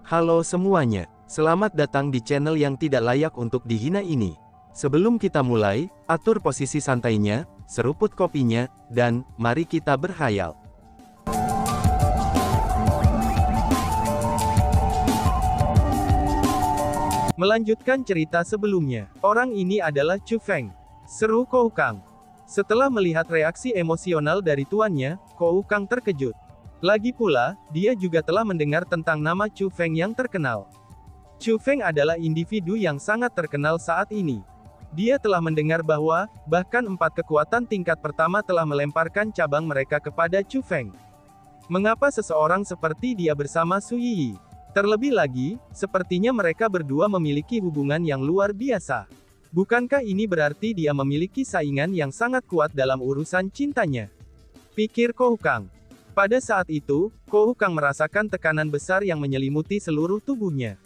Halo semuanya, selamat datang di channel yang tidak layak untuk dihina ini. Sebelum kita mulai, atur posisi santainya, seruput kopinya, dan mari kita berkhayal. Melanjutkan cerita sebelumnya, orang ini adalah Chu Feng, seru Kou Kang. Setelah melihat reaksi emosional dari tuannya, Kou Kang terkejut. Lagi pula, dia juga telah mendengar tentang nama Chu Feng yang terkenal. Chu Feng adalah individu yang sangat terkenal saat ini. Dia telah mendengar bahwa, bahkan 4 kekuatan tingkat pertama telah melemparkan cabang mereka kepada Chu Feng. Mengapa seseorang seperti dia bersama Su Yi? Terlebih lagi, sepertinya mereka berdua memiliki hubungan yang luar biasa. Bukankah ini berarti dia memiliki saingan yang sangat kuat dalam urusan cintanya? Pikir Kou Kang. Pada saat itu, Kou Kang merasakan tekanan besar yang menyelimuti seluruh tubuhnya.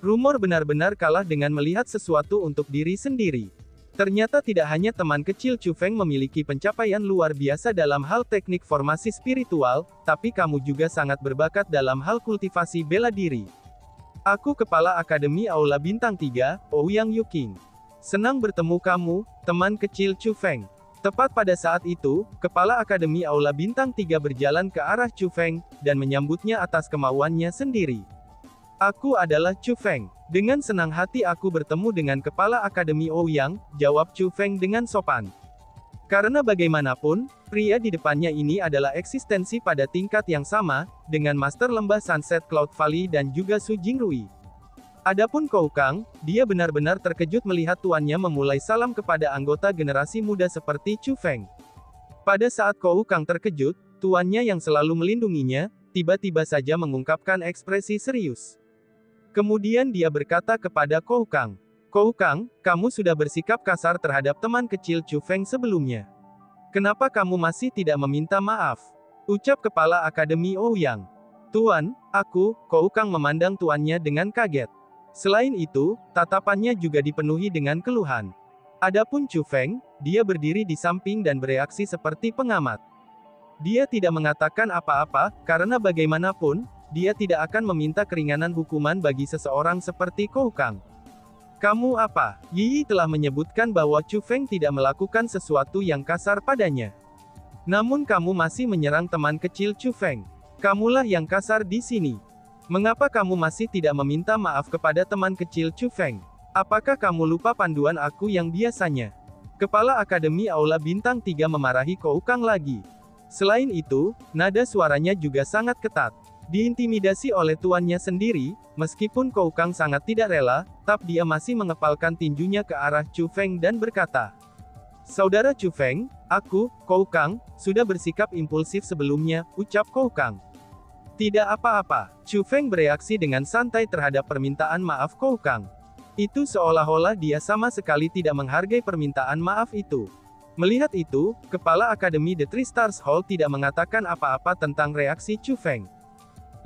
Rumor benar-benar kalah dengan melihat sesuatu untuk diri sendiri. Ternyata tidak hanya teman kecil Chu Feng memiliki pencapaian luar biasa dalam hal teknik formasi spiritual, tapi kamu juga sangat berbakat dalam hal kultivasi bela diri. Aku Kepala Akademi Aula Bintang 3, Ouyang Yuking. Senang bertemu kamu, teman kecil Chu Feng. Tepat pada saat itu, Kepala Akademi Aula Bintang 3 berjalan ke arah Chu Feng, dan menyambutnya atas kemauannya sendiri. Aku adalah Chu Feng. Dengan senang hati aku bertemu dengan Kepala Akademi Ouyang, jawab Chu Feng dengan sopan. Karena bagaimanapun, pria di depannya ini adalah eksistensi pada tingkat yang sama, dengan Master Lembah Sunset Cloud Valley dan juga Su Jingrui. Adapun Kou Kang, dia benar-benar terkejut melihat tuannya memulai salam kepada anggota generasi muda seperti Chu Feng. Pada saat Kou Kang terkejut, tuannya yang selalu melindunginya, tiba-tiba saja mengungkapkan ekspresi serius. Kemudian dia berkata kepada Kou Kang, "Kou Kang, kamu sudah bersikap kasar terhadap teman kecil Chu Feng sebelumnya. Kenapa kamu masih tidak meminta maaf?" Ucap Kepala Akademi Ouyang. "Tuan, aku," Kou Kang memandang tuannya dengan kaget. Selain itu, tatapannya juga dipenuhi dengan keluhan. Adapun Chu Feng, dia berdiri di samping dan bereaksi seperti pengamat. Dia tidak mengatakan apa-apa, karena bagaimanapun, dia tidak akan meminta keringanan hukuman bagi seseorang seperti Kou Kang. "Kamu apa?" Yi telah menyebutkan bahwa Chu Feng tidak melakukan sesuatu yang kasar padanya. Namun kamu masih menyerang teman kecil Chu Feng. Kamulah yang kasar di sini. Mengapa kamu masih tidak meminta maaf kepada teman kecil Chu Feng? Apakah kamu lupa panduan aku yang biasanya? Kepala Akademi Aula Bintang 3 memarahi Kou Kang lagi. Selain itu, nada suaranya juga sangat ketat. Diintimidasi oleh tuannya sendiri, meskipun Kou Kang sangat tidak rela, tapi dia masih mengepalkan tinjunya ke arah Chu Feng dan berkata, "Saudara Chu Feng, aku, Kou Kang, sudah bersikap impulsif sebelumnya," ucap Kou Kang. "Tidak apa-apa." Chu Feng bereaksi dengan santai terhadap permintaan maaf Kou Kang. Itu seolah-olah dia sama sekali tidak menghargai permintaan maaf itu. Melihat itu, Kepala Akademi The Three Stars Hall tidak mengatakan apa-apa tentang reaksi Chu Feng.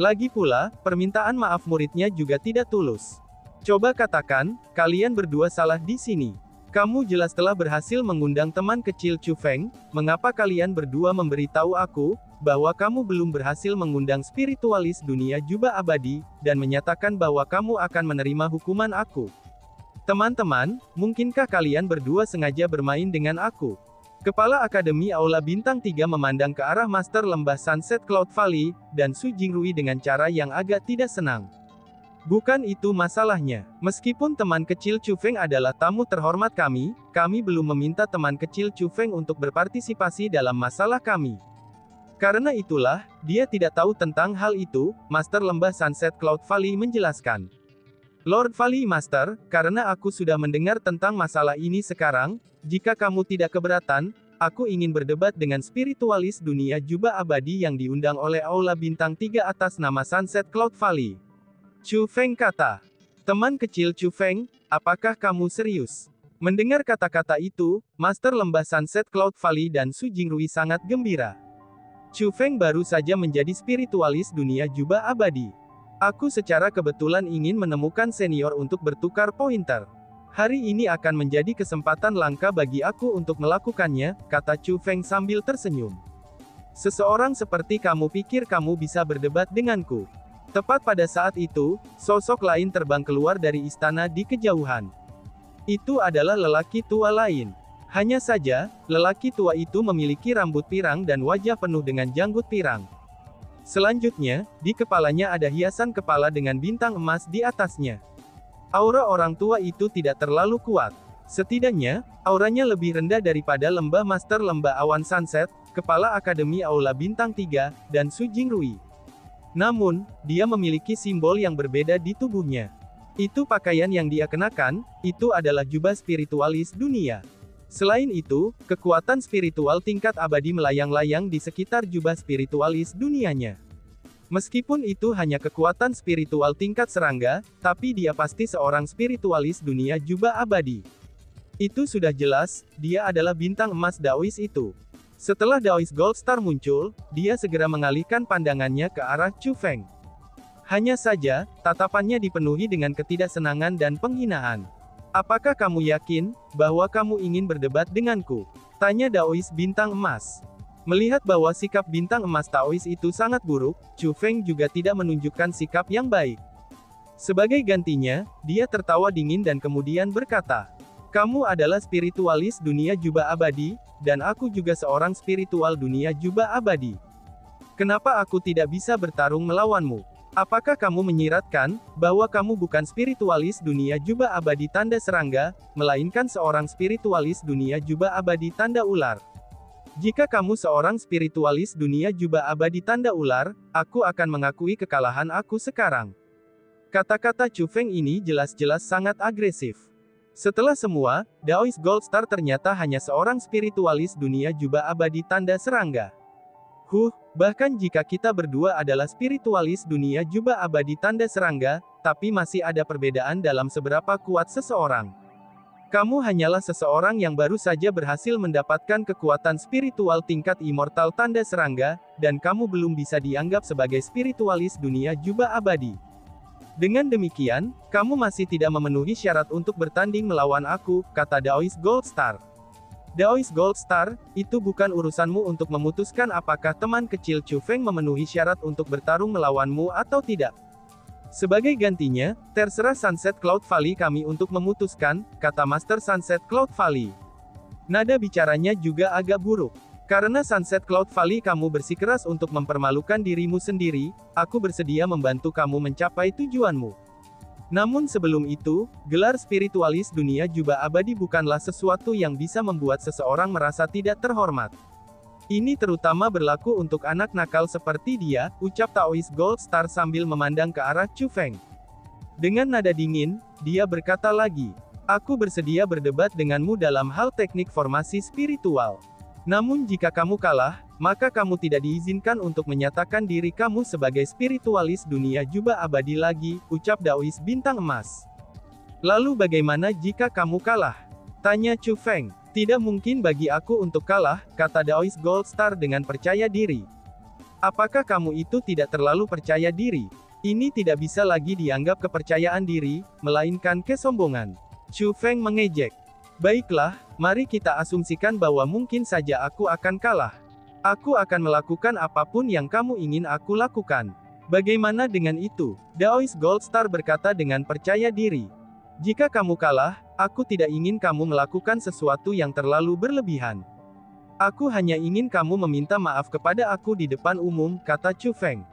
Lagi pula, permintaan maaf muridnya juga tidak tulus. "Coba katakan, kalian berdua salah di sini. Kamu jelas telah berhasil mengundang teman kecil Chu Feng, mengapa kalian berdua memberitahu aku, bahwa kamu belum berhasil mengundang spiritualis dunia jubah abadi, dan menyatakan bahwa kamu akan menerima hukuman aku? Teman-teman, mungkinkah kalian berdua sengaja bermain dengan aku?" Kepala Akademi Aula Bintang 3 memandang ke arah Master Lembah Sunset Cloud Valley, dan Su Jingrui dengan cara yang agak tidak senang. "Bukan itu masalahnya. Meskipun teman kecil Chu Feng adalah tamu terhormat kami belum meminta teman kecil Chu Feng untuk berpartisipasi dalam masalah kami. Karena itulah, dia tidak tahu tentang hal itu," Master Lembah Sunset Cloud Valley menjelaskan. "Lord Valley Master, karena aku sudah mendengar tentang masalah ini sekarang, jika kamu tidak keberatan, aku ingin berdebat dengan spiritualis dunia jubah abadi yang diundang oleh Aula Bintang 3 atas nama Sunset Cloud Valley." Chu Feng kata. "Teman kecil Chu Feng, apakah kamu serius?" Mendengar kata-kata itu, Master Lembah Sunset Cloud Valley dan Su Jingrui sangat gembira. Chu Feng baru saja menjadi spiritualis dunia jubah abadi. "Aku secara kebetulan ingin menemukan senior untuk bertukar pointer. Hari ini akan menjadi kesempatan langka bagi aku untuk melakukannya," kata Chu Feng sambil tersenyum. "Seseorang seperti kamu pikir kamu bisa berdebat denganku? Tepat pada saat itu, sosok lain terbang keluar dari istana di kejauhan. Itu adalah lelaki tua lain. Hanya saja, lelaki tua itu memiliki rambut pirang dan wajah penuh dengan janggut pirang. Selanjutnya, di kepalanya ada hiasan kepala dengan bintang emas di atasnya. Aura orang tua itu tidak terlalu kuat. Setidaknya, auranya lebih rendah daripada lembah Master Lembah Awan Sunset, Kepala Akademi Aula Bintang 3, dan Su Jingrui. Namun, dia memiliki simbol yang berbeda di tubuhnya. Itu pakaian yang dia kenakan, itu adalah jubah spiritualis dunia. Selain itu, kekuatan spiritual tingkat abadi melayang-layang di sekitar jubah spiritualis dunianya. Meskipun itu hanya kekuatan spiritual tingkat serangga, tapi dia pasti seorang spiritualis dunia jubah abadi. Itu sudah jelas, dia adalah bintang emas Daois itu. Setelah Daois Gold Star muncul, dia segera mengalihkan pandangannya ke arah Chu Feng. Hanya saja, tatapannya dipenuhi dengan ketidaksenangan dan penghinaan. Apakah kamu yakin, bahwa kamu ingin berdebat denganku? Tanya Daois Bintang Emas. Melihat bahwa sikap Bintang Emas Daois itu sangat buruk, Chu Feng juga tidak menunjukkan sikap yang baik. Sebagai gantinya, dia tertawa dingin dan kemudian berkata, "Kamu adalah spiritualis dunia jubah abadi, dan aku juga seorang spiritual dunia jubah abadi. Kenapa aku tidak bisa bertarung melawanmu? Apakah kamu menyiratkan, bahwa kamu bukan spiritualis dunia jubah abadi tanda serangga, melainkan seorang spiritualis dunia jubah abadi tanda ular? Jika kamu seorang spiritualis dunia jubah abadi tanda ular, aku akan mengakui kekalahan aku sekarang." Kata-kata Chu Feng ini jelas-jelas sangat agresif. Setelah semua, Daois Gold Star ternyata hanya seorang spiritualis dunia jubah abadi tanda serangga. Bahkan jika kita berdua adalah spiritualis dunia jubah abadi tanda serangga, tapi masih ada perbedaan dalam seberapa kuat seseorang. Kamu hanyalah seseorang yang baru saja berhasil mendapatkan kekuatan spiritual tingkat immortal tanda serangga, dan kamu belum bisa dianggap sebagai spiritualis dunia jubah abadi. Dengan demikian, kamu masih tidak memenuhi syarat untuk bertanding melawan aku, kata Daois Gold Star. Daois Gold Star, itu bukan urusanmu untuk memutuskan apakah teman kecil Chu Feng memenuhi syarat untuk bertarung melawanmu atau tidak. Sebagai gantinya, terserah Sunset Cloud Valley kami untuk memutuskan, kata Master Sunset Cloud Valley. Nada bicaranya juga agak buruk. Karena Sunset Cloud Valley kamu bersikeras untuk mempermalukan dirimu sendiri, aku bersedia membantu kamu mencapai tujuanmu. Namun sebelum itu, gelar spiritualis dunia jubah abadi bukanlah sesuatu yang bisa membuat seseorang merasa tidak terhormat. Ini terutama berlaku untuk anak nakal seperti dia, ucap Daois Gold Star sambil memandang ke arah Chu Feng. Dengan nada dingin, dia berkata lagi, "Aku bersedia berdebat denganmu dalam hal teknik formasi spiritual. Namun jika kamu kalah, maka kamu tidak diizinkan untuk menyatakan diri kamu sebagai spiritualis dunia jubah abadi lagi," ucap Daois Bintang Emas. "Lalu bagaimana jika kamu kalah?" tanya Chu Feng. "Tidak mungkin bagi aku untuk kalah," kata Daois Gold Star dengan percaya diri. "Apakah kamu itu tidak terlalu percaya diri? Ini tidak bisa lagi dianggap kepercayaan diri, melainkan kesombongan." Chu Feng mengejek. "Baiklah, mari kita asumsikan bahwa mungkin saja aku akan kalah. Aku akan melakukan apapun yang kamu ingin aku lakukan. Bagaimana dengan itu?" Daois Gold Star berkata dengan percaya diri. "Jika kamu kalah, aku tidak ingin kamu melakukan sesuatu yang terlalu berlebihan. Aku hanya ingin kamu meminta maaf kepada aku di depan umum," kata Chu Feng.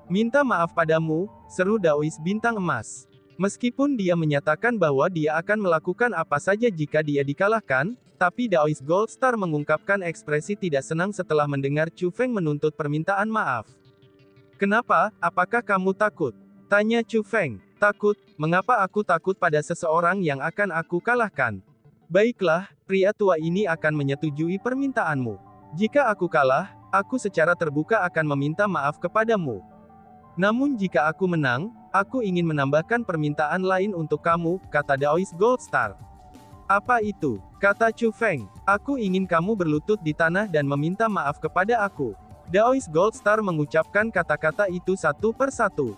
"Minta maaf padamu?" seru Daois Bintang Emas. Meskipun dia menyatakan bahwa dia akan melakukan apa saja jika dia dikalahkan, tapi Daois Gold Star mengungkapkan ekspresi tidak senang setelah mendengar Chu Feng menuntut permintaan maaf. "Kenapa? Apakah kamu takut?" tanya Chu Feng. "Takut? Mengapa aku takut pada seseorang yang akan aku kalahkan? Baiklah, pria tua ini akan menyetujui permintaanmu. Jika aku kalah, aku secara terbuka akan meminta maaf kepadamu. Namun jika aku menang, aku ingin menambahkan permintaan lain untuk kamu," kata Daois Gold Star. "Apa itu?" kata Chu Feng. "Aku ingin kamu berlutut di tanah dan meminta maaf kepada aku." Daois Gold Star mengucapkan kata-kata itu satu persatu.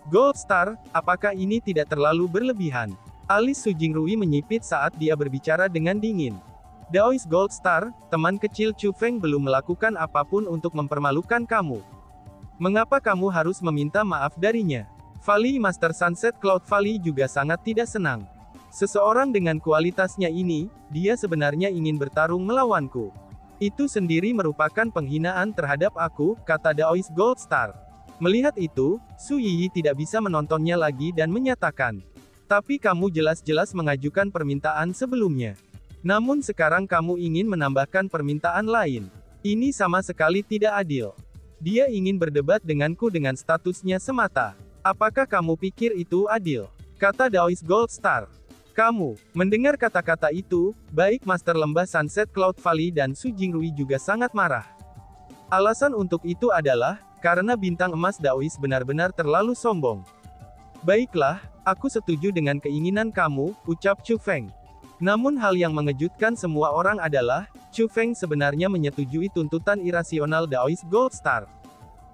"Gold Star, apakah ini tidak terlalu berlebihan?" Alis Su Jingrui menyipit saat dia berbicara dengan dingin. "Daois Gold Star, teman kecil Chu Feng belum melakukan apapun untuk mempermalukan kamu. Mengapa kamu harus meminta maaf darinya? Valley Master Sunset Cloud Valley juga sangat tidak senang. Seseorang dengan kualitasnya ini, dia sebenarnya ingin bertarung melawanku. Itu sendiri merupakan penghinaan terhadap aku, kata Daoist Gold Star. Melihat itu, Su Yiyi tidak bisa menontonnya lagi dan menyatakan, tapi kamu jelas-jelas mengajukan permintaan sebelumnya. Namun sekarang kamu ingin menambahkan permintaan lain. Ini sama sekali tidak adil. Dia ingin berdebat denganku dengan statusnya semata. Apakah kamu pikir itu adil? Kata Daoist Gold Star. Kamu, mendengar kata-kata itu, baik Master Lembah Sunset Cloud Valley dan Su Jingrui juga sangat marah. Alasan untuk itu adalah, karena bintang emas Daoist benar-benar terlalu sombong. Baiklah, aku setuju dengan keinginan kamu, ucap Chu Feng. Namun hal yang mengejutkan semua orang adalah, Chu Feng sebenarnya menyetujui tuntutan irasional Daoist Gold Star.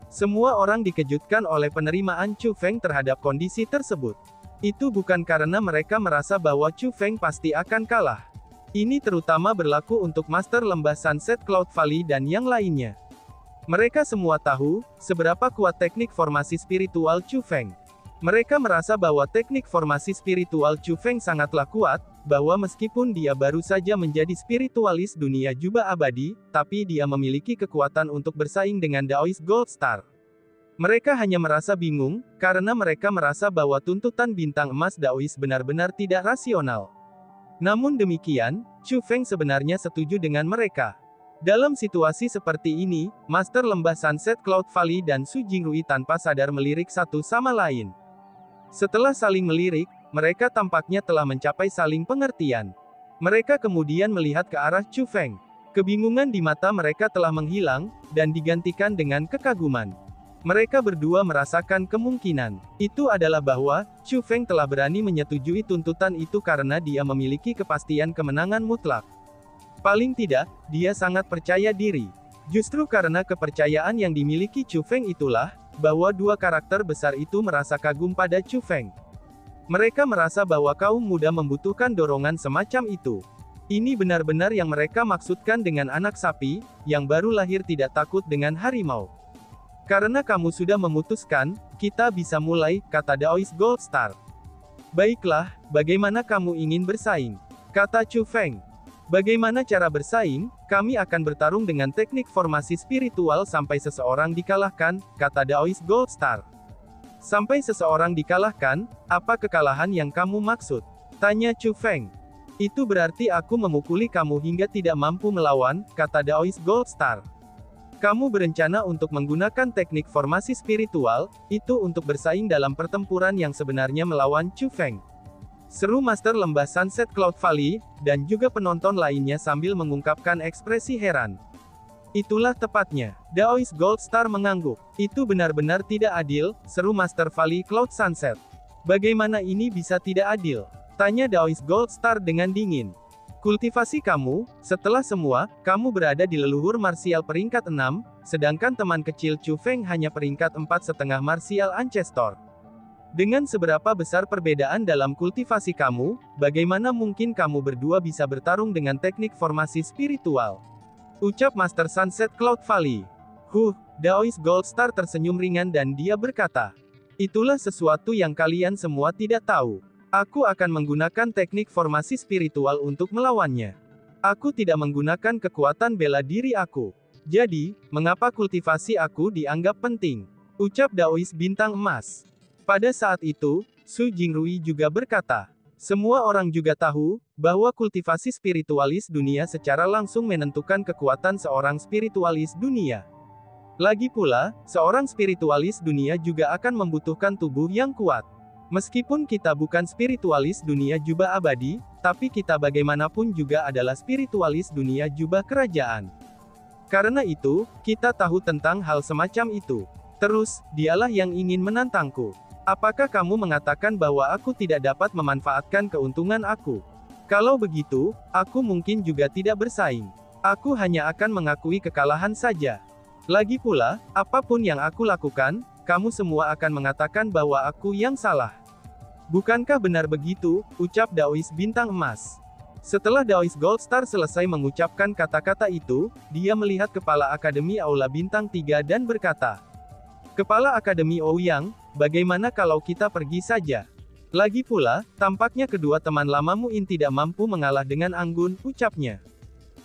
Semua orang dikejutkan oleh penerimaan Chu Feng terhadap kondisi tersebut. Itu bukan karena mereka merasa bahwa Chu Feng pasti akan kalah. Ini terutama berlaku untuk Master Lembah Sunset Cloud Valley dan yang lainnya. Mereka semua tahu, seberapa kuat teknik formasi spiritual Chu Feng. Mereka merasa bahwa teknik formasi spiritual Chu Feng sangatlah kuat, bahwa meskipun dia baru saja menjadi spiritualis dunia jubah abadi, tapi dia memiliki kekuatan untuk bersaing dengan Daoist Gold Star. Mereka hanya merasa bingung, karena mereka merasa bahwa tuntutan bintang emas Daoist benar-benar tidak rasional. Namun demikian, Chu Feng sebenarnya setuju dengan mereka. Dalam situasi seperti ini, Master Lembah Sunset Cloud Valley dan Su Jingrui tanpa sadar melirik satu sama lain. Setelah saling melirik, mereka tampaknya telah mencapai saling pengertian. Mereka kemudian melihat ke arah Chu Feng. Kebingungan di mata mereka telah menghilang, dan digantikan dengan kekaguman. Mereka berdua merasakan kemungkinan. Itu adalah bahwa, Chu Feng telah berani menyetujui tuntutan itu karena dia memiliki kepastian kemenangan mutlak. Paling tidak, dia sangat percaya diri. Justru karena kepercayaan yang dimiliki Chu Feng itulah, bahwa dua karakter besar itu merasa kagum pada Chu Feng. Mereka merasa bahwa kaum muda membutuhkan dorongan semacam itu. Ini benar-benar yang mereka maksudkan dengan anak sapi, yang baru lahir tidak takut dengan harimau. Karena kamu sudah memutuskan, kita bisa mulai, kata Daoist Gold Star. Baiklah, bagaimana kamu ingin bersaing? Kata Chu Feng. Bagaimana cara bersaing? Kami akan bertarung dengan teknik formasi spiritual sampai seseorang dikalahkan, kata Daoist Gold Star. Sampai seseorang dikalahkan, apa kekalahan yang kamu maksud? Tanya Chu Feng. Itu berarti aku memukuli kamu hingga tidak mampu melawan, kata Daoist Gold Star. Kamu berencana untuk menggunakan teknik formasi spiritual, itu untuk bersaing dalam pertempuran yang sebenarnya melawan Chu Feng. Seru Master Lembah Sunset Cloud Valley, dan juga penonton lainnya sambil mengungkapkan ekspresi heran. Itulah tepatnya. Daoist Gold Star mengangguk. Itu benar-benar tidak adil, seru Master Valley Cloud Sunset. Bagaimana ini bisa tidak adil? Tanya Daoist Gold Star dengan dingin. Kultivasi kamu, setelah semua, kamu berada di leluhur marsial peringkat 6, sedangkan teman kecil Chu Feng hanya peringkat 4,5 marsial ancestor. Dengan seberapa besar perbedaan dalam kultivasi kamu, bagaimana mungkin kamu berdua bisa bertarung dengan teknik formasi spiritual? Ucap Master Sunset Cloud Valley. Daoist Gold Star tersenyum ringan dan dia berkata, itulah sesuatu yang kalian semua tidak tahu. Aku akan menggunakan teknik formasi spiritual untuk melawannya. Aku tidak menggunakan kekuatan bela diri aku. Jadi, mengapa kultivasi aku dianggap penting? Ucap Daoist Bintang Emas. Pada saat itu, Su Jingrui juga berkata, semua orang juga tahu, bahwa kultivasi spiritualis dunia secara langsung menentukan kekuatan seorang spiritualis dunia. Lagi pula, seorang spiritualis dunia juga akan membutuhkan tubuh yang kuat. Meskipun kita bukan spiritualis dunia jubah abadi, tapi kita bagaimanapun juga adalah spiritualis dunia jubah kerajaan. Karena itu, kita tahu tentang hal semacam itu. Terus, dialah yang ingin menantangku. Apakah kamu mengatakan bahwa aku tidak dapat memanfaatkan keuntungan aku? Kalau begitu, aku mungkin juga tidak bersaing. Aku hanya akan mengakui kekalahan saja. Lagi pula, apapun yang aku lakukan, kamu semua akan mengatakan bahwa aku yang salah. Bukankah benar begitu? Ucap Daoist Bintang Emas. Setelah Daoist Gold Star selesai mengucapkan kata-kata itu, dia melihat kepala Akademi Aula Bintang 3 dan berkata, Kepala Akademi Ouyang, bagaimana kalau kita pergi saja? Lagi pula, tampaknya kedua teman lamamu ini tidak mampu mengalah dengan anggun, ucapnya.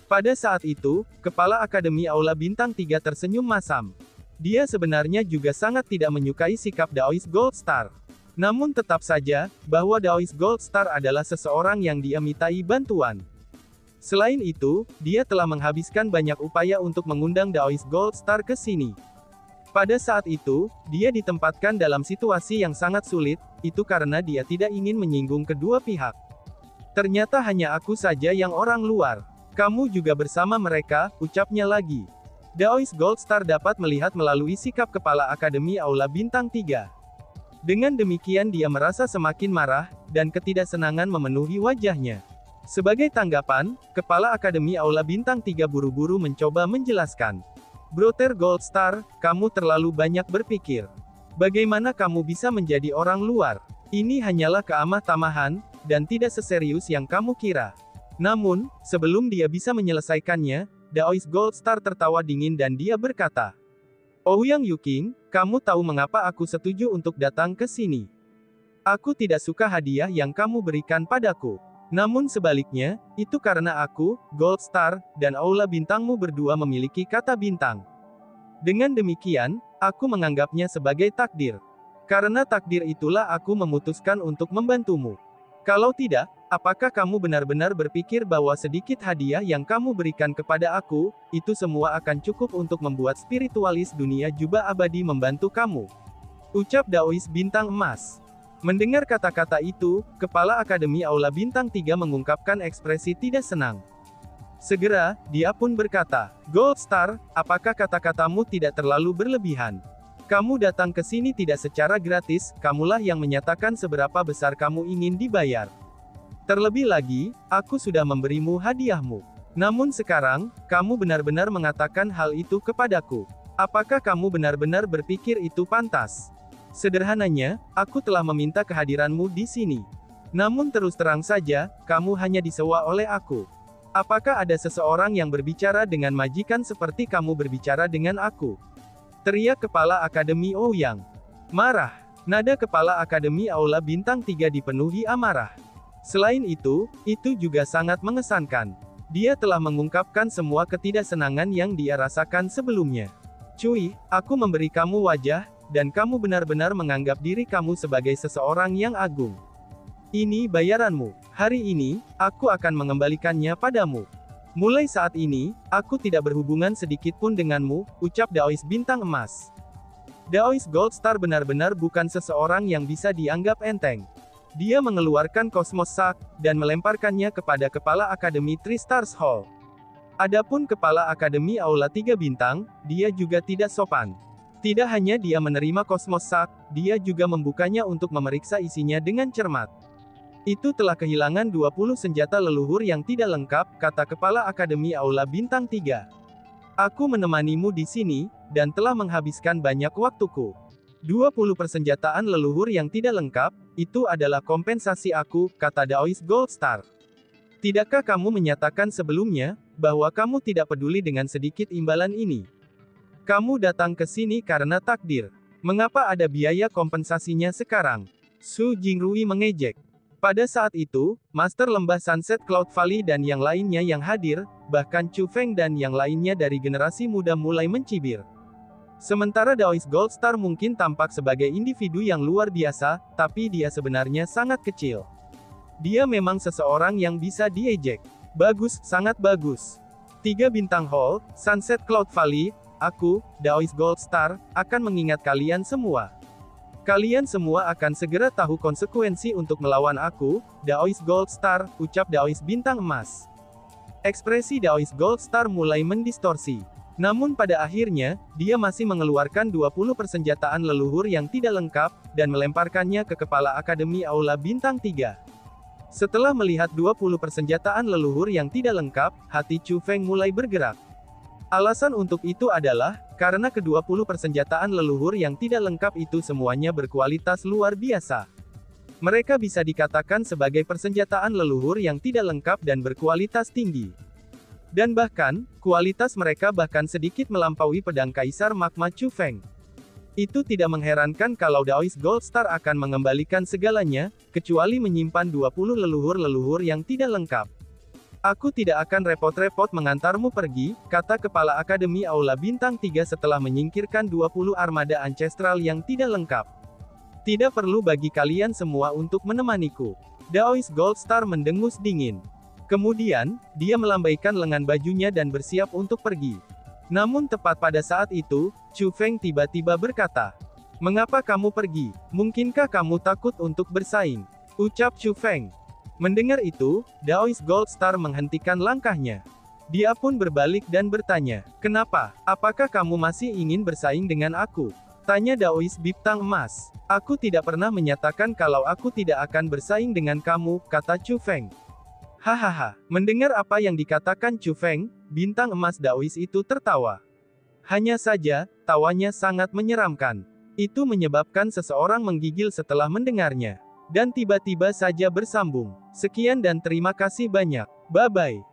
Pada saat itu, Kepala Akademi Aula Bintang 3 tersenyum masam. Dia sebenarnya juga sangat tidak menyukai sikap Daois Gold Star. Namun tetap saja, bahwa Daois Gold Star adalah seseorang yang dia mintai bantuan. Selain itu, dia telah menghabiskan banyak upaya untuk mengundang Daois Gold Star ke sini. Pada saat itu, dia ditempatkan dalam situasi yang sangat sulit, itu karena dia tidak ingin menyinggung kedua pihak. Ternyata hanya aku saja yang orang luar. Kamu juga bersama mereka, ucapnya lagi. Daois Gold Star dapat melihat melalui sikap Kepala Akademi Aula Bintang 3. Dengan demikian dia merasa semakin marah, dan ketidaksenangan memenuhi wajahnya. Sebagai tanggapan, Kepala Akademi Aula Bintang 3 buru-buru mencoba menjelaskan. Brother Gold Star, kamu terlalu banyak berpikir. Bagaimana kamu bisa menjadi orang luar? Ini hanyalah keamah-tamahan, dan tidak seserius yang kamu kira. Namun, sebelum dia bisa menyelesaikannya, Daois Gold Star tertawa dingin dan dia berkata, Ouyang Yuking, kamu tahu mengapa aku setuju untuk datang ke sini? Aku tidak suka hadiah yang kamu berikan padaku. Namun sebaliknya, itu karena aku, Gold Star, dan Aula Bintangmu berdua memiliki kata bintang. Dengan demikian, aku menganggapnya sebagai takdir. Karena takdir itulah aku memutuskan untuk membantumu. Kalau tidak, apakah kamu benar-benar berpikir bahwa sedikit hadiah yang kamu berikan kepada aku, itu semua akan cukup untuk membuat spiritualis dunia jubah abadi membantu kamu? Ucap Daois Bintang Emas. Mendengar kata-kata itu, Kepala Akademi Aula Bintang 3 mengungkapkan ekspresi tidak senang. Segera, dia pun berkata, Gold Star, apakah kata-katamu tidak terlalu berlebihan? Kamu datang ke sini tidak secara gratis, kamulah yang menyatakan seberapa besar kamu ingin dibayar. Terlebih lagi, aku sudah memberimu hadiahmu. Namun sekarang, kamu benar-benar mengatakan hal itu kepadaku. Apakah kamu benar-benar berpikir itu pantas? Sederhananya, aku telah meminta kehadiranmu di sini. Namun terus terang saja, kamu hanya disewa oleh aku. Apakah ada seseorang yang berbicara dengan majikan seperti kamu berbicara dengan aku? Teriak Kepala Akademi Ouyang. Marah. Nada Kepala Akademi Aula Bintang 3 dipenuhi amarah. Selain itu juga sangat mengesankan. Dia telah mengungkapkan semua ketidaksenangan yang dia rasakan sebelumnya. Cuy, aku memberi kamu wajah, dan kamu benar-benar menganggap diri kamu sebagai seseorang yang agung. Ini bayaranmu. Hari ini, aku akan mengembalikannya padamu. Mulai saat ini, aku tidak berhubungan sedikit pun denganmu, ucap Daois Bintang Emas. Daois Gold Star benar-benar bukan seseorang yang bisa dianggap enteng. Dia mengeluarkan Cosmos Sack, dan melemparkannya kepada Kepala Akademi Three Stars Hall. Adapun Kepala Akademi Aula 3 Bintang, dia juga tidak sopan. Tidak hanya dia menerima Cosmos Sack, dia juga membukanya untuk memeriksa isinya dengan cermat. Itu telah kehilangan 20 senjata leluhur yang tidak lengkap, kata Kepala Akademi Aula Bintang 3. Aku menemanimu di sini, dan telah menghabiskan banyak waktuku. 20 persenjataan leluhur yang tidak lengkap, itu adalah kompensasi aku, kata Daois Gold Star. Tidakkah kamu menyatakan sebelumnya, bahwa kamu tidak peduli dengan sedikit imbalan ini? Kamu datang ke sini karena takdir. Mengapa ada biaya kompensasinya sekarang? Su Jingrui mengejek. Pada saat itu, Master Lembah Sunset Cloud Valley dan yang lainnya yang hadir, bahkan Chu Feng dan yang lainnya dari generasi muda mulai mencibir. Sementara Daois Gold Star mungkin tampak sebagai individu yang luar biasa, tapi dia sebenarnya sangat kecil. Dia memang seseorang yang bisa diejek. Bagus, sangat bagus. 3 bintang Hall, Sunset Cloud Valley. Aku, Daois Gold Star, akan mengingat kalian semua. Kalian semua akan segera tahu konsekuensi untuk melawan aku, Daois Gold Star, ucap Daois Bintang Emas. Ekspresi Daois Gold Star mulai mendistorsi. Namun pada akhirnya, dia masih mengeluarkan 20 persenjataan leluhur yang tidak lengkap, dan melemparkannya ke Kepala Akademi Aula Bintang 3. Setelah melihat 20 persenjataan leluhur yang tidak lengkap, hati Chu Feng mulai bergerak. Alasan untuk itu adalah, karena ke-20 persenjataan leluhur yang tidak lengkap itu semuanya berkualitas luar biasa. Mereka bisa dikatakan sebagai persenjataan leluhur yang tidak lengkap dan berkualitas tinggi. Dan bahkan, kualitas mereka bahkan sedikit melampaui pedang Kaisar Magma Chu Feng. Itu tidak mengherankan kalau Daoist Gold Star akan mengembalikan segalanya, kecuali menyimpan 20 leluhur-leluhur yang tidak lengkap. Aku tidak akan repot-repot mengantarmu pergi, kata Kepala Akademi Aula Bintang 3 setelah menyingkirkan 20 armada ancestral yang tidak lengkap. Tidak perlu bagi kalian semua untuk menemaniku. Daoist Gold Star mendengus dingin. Kemudian, dia melambaikan lengan bajunya dan bersiap untuk pergi. Namun tepat pada saat itu, Chu Feng tiba-tiba berkata, "Mengapa kamu pergi? Mungkinkah kamu takut untuk bersaing?" ucap Chu Feng. Mendengar itu, Daoist Gold Star menghentikan langkahnya. Dia pun berbalik dan bertanya, "Kenapa? Apakah kamu masih ingin bersaing dengan aku?" tanya Daoist Bintang Emas. "Aku tidak pernah menyatakan kalau aku tidak akan bersaing dengan kamu," kata Chu Feng. Hahaha, mendengar apa yang dikatakan Chu Feng, Bintang Emas Daoist itu tertawa. Hanya saja, tawanya sangat menyeramkan. Itu menyebabkan seseorang menggigil setelah mendengarnya. Dan tiba-tiba saja bersambung. Sekian dan terima kasih banyak. Bye-bye.